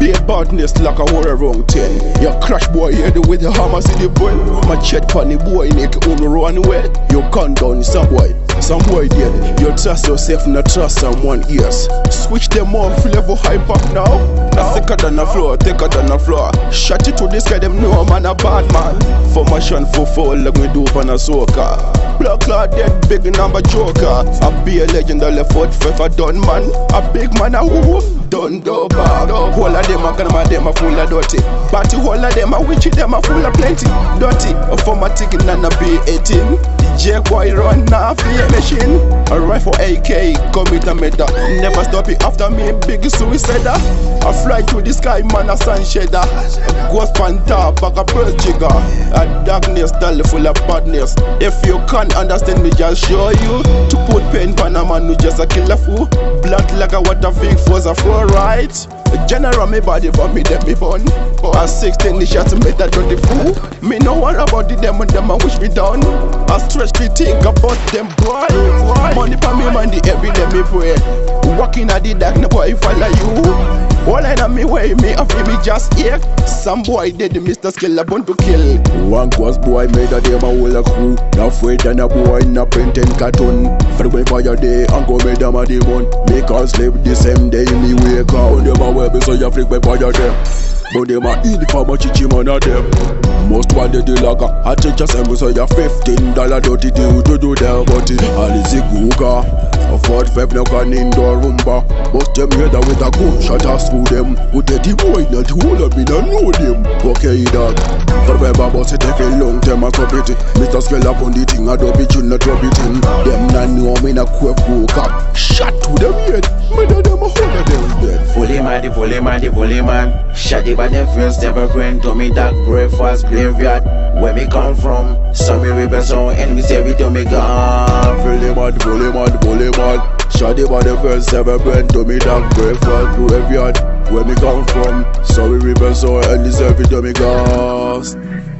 Be a badness like a horror around 10. You crash boy head with the hammers in the bell. My chat funny boy make on run away. You can't down some boy dead. You trust yourself, not trust someone else. Switch them on, flavor hype up now. Thicker than the floor, thicker than the floor. Shut it to this guy, them know man a bad man. Formation for fall like me do on a soca. Blood clot dead, big number joker. I be a legend, I left out forever done man. A big man a who done do bad. All of them a gonna them a full of dirty. But all of them a witchy, them a full of plenty. Dirty, for my ticket and a B18. J boy run now for your machine. A rifle AK, commit a meta. Never stop it after me, big suicide. I fly through the sky, man, a sun shedder. A ghost panther, back a bird jigger. A darkness, tell full of badness. If you can't understand me, just show you. To put pen pan a man who just a killer fool. Blood like a water fig was a floor right. General me body for me, them me born. At 16 the shots made that dirty fool. Me no worry about the them and them a wish me down. I stretch to think about them boy. Money for me man the every day me pray. Walking at the dark no boy follow you. All I know me way me a feel me just here. Some boy dead Mr. Skiller born to kill. One ghost boy made a them a whole crew. Not afraid than a boy in a painting cartoon. For the fire day and go make them a demon. Make us sleep the same day me wake up. On them a web so you freak by fire them. But them a eat for much chichi man a them. Most one day the lager. I take just them so you $15 dirty deal to do their body. Alice Guga. A 45 no can indoor rumba. Bust them header with a gunshot as through them. With the boy not whole of me don't know them. Okay dog. Forever boss it take a long time a stop it. Mr. Scale up on the thing I don't be you not drop it in. Them not know me not quick hook up. Shot to them head. Me know them a hold of them dead. Fully man. Shady by the first ever grand to me dark breakfast graveyard. Where me come from, some me rebels on enemies every time me gone. Fully mad. Shady by the first ever grand to me dark breakfast graveyard. Where me come from, sorry rebels on enemies every time me gone.